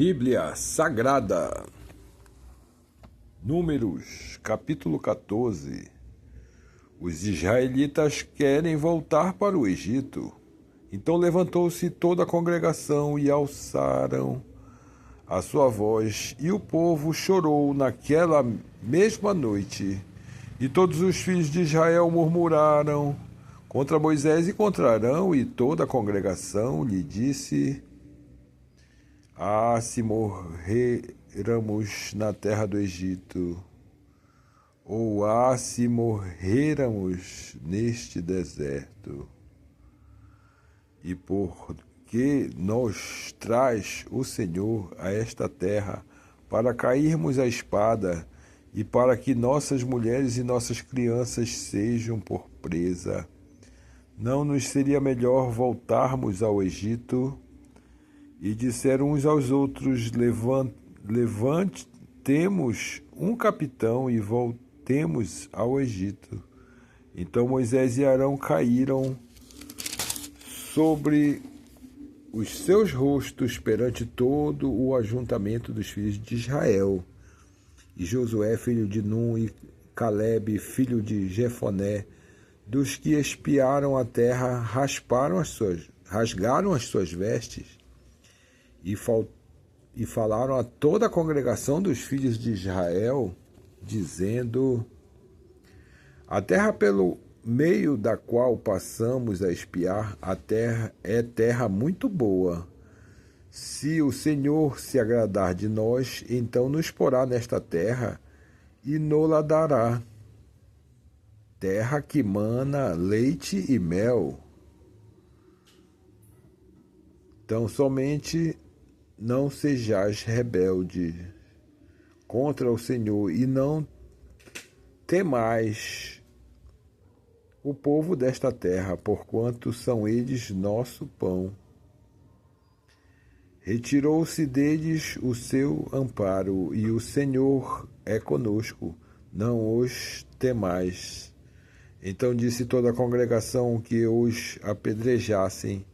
Bíblia Sagrada, Números, capítulo 14. Os israelitas querem voltar para o Egito. Então levantou-se toda a congregação e alçaram a sua voz, e o povo chorou naquela mesma noite. E todos os filhos de Israel murmuraram contra Moisés e contra Arão, e toda a congregação lhe disse: se morreramos na terra do Egito, ou se morreramos neste deserto. E por que nos traz o Senhor a esta terra para cairmos à espada e para que nossas mulheres e nossas crianças sejam por presa? Não nos seria melhor voltarmos ao Egito? E disseram uns aos outros: levantemos um capitão e voltemos ao Egito. Então Moisés e Arão caíram sobre os seus rostos perante todo o ajuntamento dos filhos de Israel. E Josué, filho de Nun, e Calebe, filho de Jefoné, dos que espiaram a terra, rasgaram as suas vestes e falaram a toda a congregação dos filhos de Israel, dizendo: a terra pelo meio da qual passamos a espiar, a terra é terra muito boa. Se o Senhor se agradar de nós, então nos porá nesta terra e nos-la dará, terra que mana leite e mel. Então somente não sejais rebelde contra o Senhor, e não temais o povo desta terra, porquanto são eles nosso pão. Retirou-se deles o seu amparo, e o Senhor é conosco, não os temais. Então disse toda a congregação que os apedrejassem.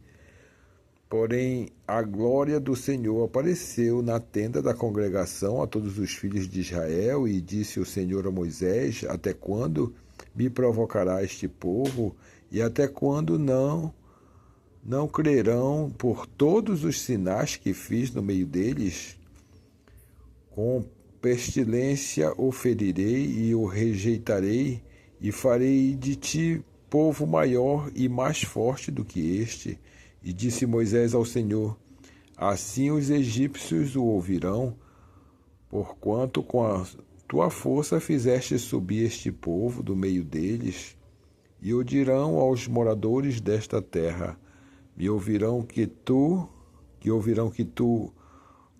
Porém, a glória do Senhor apareceu na tenda da congregação a todos os filhos de Israel, e disse o Senhor a Moisés: até quando me provocará este povo, e até quando não crerão por todos os sinais que fiz no meio deles? Com pestilência o ferirei e o rejeitarei, e farei de ti povo maior e mais forte do que este. E disse Moisés ao Senhor: assim os egípcios o ouvirão, porquanto com a tua força fizeste subir este povo do meio deles, e o dirão aos moradores desta terra: me ouvirão que tu,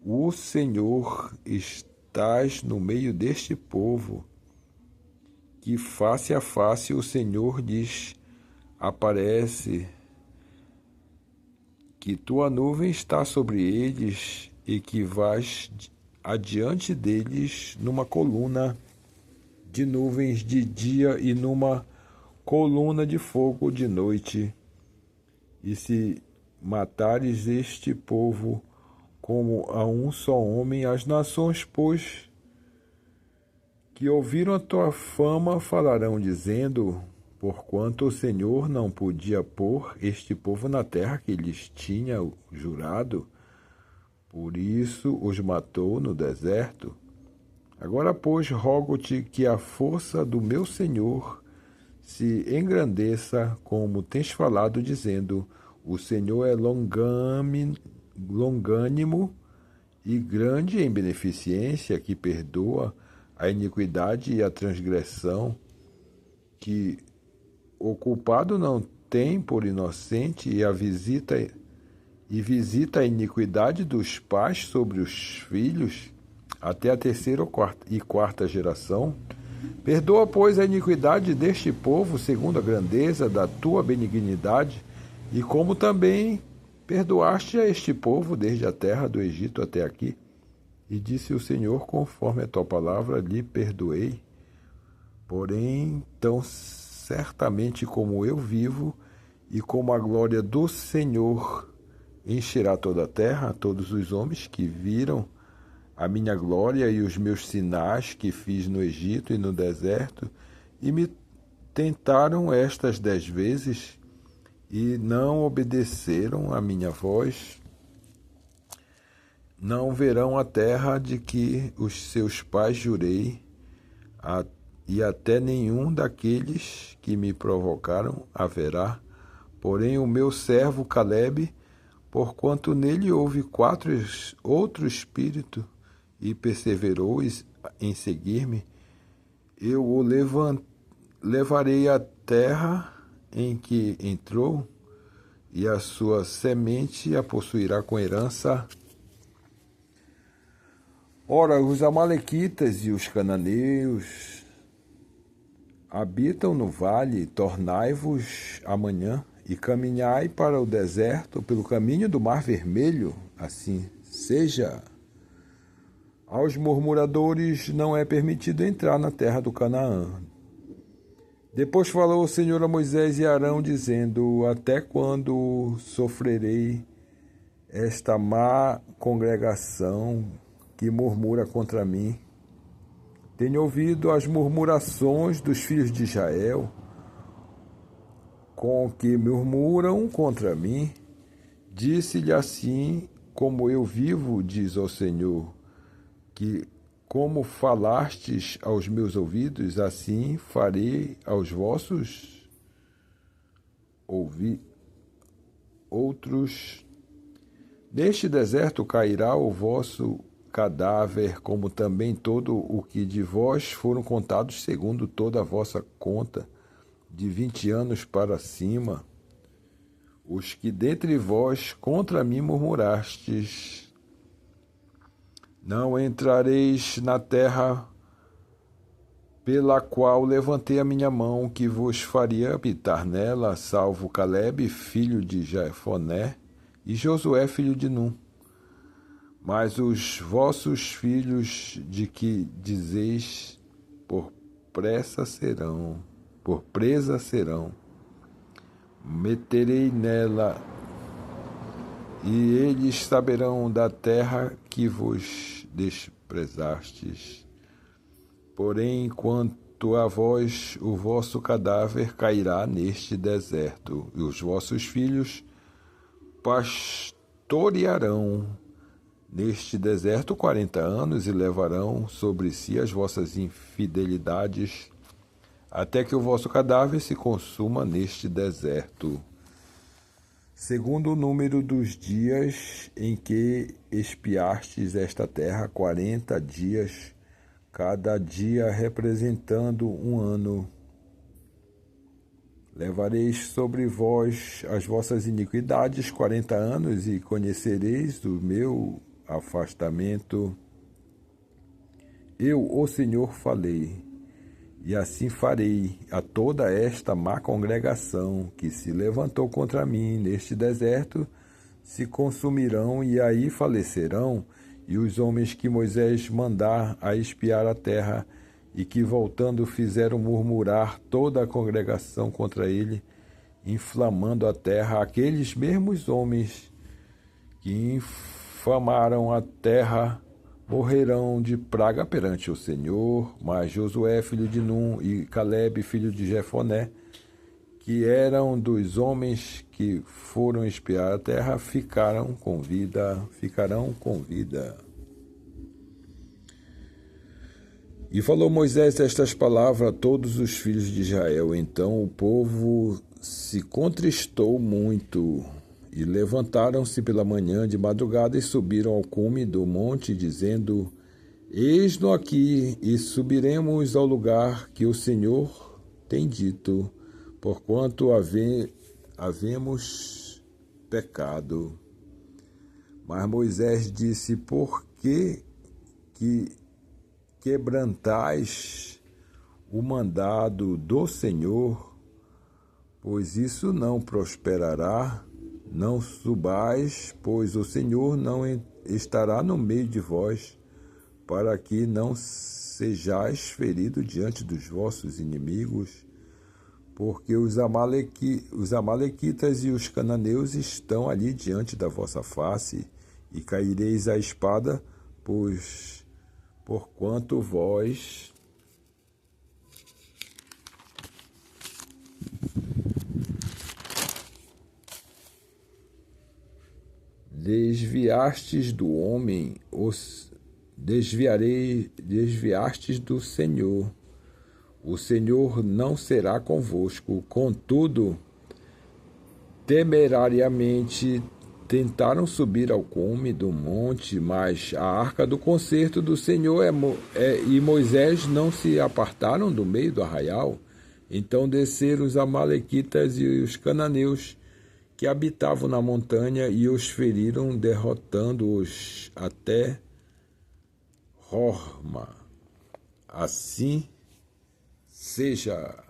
o Senhor, estás no meio deste povo, que face a face o Senhor lhes aparece, que tua nuvem está sobre eles, e que vais adiante deles numa coluna de nuvens de dia e numa coluna de fogo de noite. E se matares este povo como a um só homem, as nações, pois, que ouviram a tua fama, falarão, dizendo: porquanto o Senhor não podia pôr este povo na terra que lhes tinha jurado, por isso os matou no deserto. Agora, pois, rogo-te que a força do meu Senhor se engrandeça, como tens falado, dizendo: o Senhor é longânimo e grande em beneficência, que perdoa a iniquidade e a transgressão, que o culpado não tem por inocente, e visita a iniquidade dos pais sobre os filhos, até a terceira e quarta geração. Perdoa, pois, a iniquidade deste povo, segundo a grandeza da tua benignidade, e como também perdoaste a este povo desde a terra do Egito até aqui. E disse o Senhor: conforme a tua palavra lhe perdoei. Porém, tão certamente como eu vivo, e como a glória do Senhor encherá toda a terra, todos os homens que viram a minha glória e os meus sinais que fiz no Egito e no deserto, e me tentaram estas 10 vezes, e não obedeceram à minha voz, não verão a terra de que os seus pais jurei, e até nenhum daqueles que me provocaram haverá. Porém o meu servo Calebe, porquanto nele houve outro espírito, e perseverou em seguir-me, eu o levarei à terra em que entrou, e a sua semente a possuirá com herança. Ora, os amalequitas e os cananeus habitam no vale, tornai-vos amanhã e caminhai para o deserto pelo caminho do Mar Vermelho, assim seja. Aos murmuradores não é permitido entrar na terra do Canaã. Depois falou o Senhor a Moisés e Arão, dizendo: até quando sofrerei esta má congregação que murmura contra mim? Tenho ouvido as murmurações dos filhos de Israel, com que murmuram contra mim. Disse-lhe assim: como eu vivo, diz o Senhor, que como falastes aos meus ouvidos, assim farei aos vossos outros. Neste deserto cairá o vosso cadáver, como também todo o que de vós foram contados segundo toda a vossa conta, de 20 anos para cima, os que dentre vós contra mim murmurastes. Não entrareis na terra pela qual levantei a minha mão, que vos faria habitar nela, salvo Calebe, filho de Jefoné, e Josué, filho de Num. Mas os vossos filhos, de que dizeis, por presa serão, meterei nela, e eles saberão da terra que vos desprezastes. Porém, quanto a vós, o vosso cadáver cairá neste deserto, e os vossos filhos pastorearão neste deserto 40 anos, e levarão sobre si as vossas infidelidades, até que o vosso cadáver se consuma neste deserto. Segundo o número dos dias em que espiastes esta terra, 40 dias, cada dia representando um ano. Levareis sobre vós as vossas iniquidades 40 anos, e conhecereis o meu afastamento. Eu, o Senhor, falei, e assim farei a toda esta má congregação que se levantou contra mim neste deserto, se consumirão e aí falecerão, e os homens que Moisés mandar a espiar a terra, e que voltando fizeram murmurar toda a congregação contra ele, inflamando a terra, aqueles mesmos homens que infamaram a terra morrerão de praga perante o Senhor. Mas Josué, filho de Num, e Calebe, filho de Jefoné, que eram dos homens que foram espiar a terra, ficarão com vida. E falou Moisés estas palavras a todos os filhos de Israel. Então o povo se contristou muito, e levantaram-se pela manhã de madrugada e subiram ao cume do monte, dizendo: eis-no aqui, e subiremos ao lugar que o Senhor tem dito, porquanto havemos pecado. Mas Moisés disse: por que quebrantais o mandado do Senhor? Pois isso não prosperará. Não subais, pois o Senhor não estará no meio de vós, para que não sejais feridos diante dos vossos inimigos. porque os amalequitas e os cananeus estão ali diante da vossa face, e caireis à espada, pois porquanto vós desviastes do homem, desviastes do Senhor. O Senhor não será convosco. Contudo, temerariamente tentaram subir ao cume do monte, mas a arca do concerto do Senhor e Moisés não se apartaram do meio do arraial. Então desceram os amalequitas e os cananeus que habitavam na montanha e os feriram, derrotando-os até Horma. Assim seja.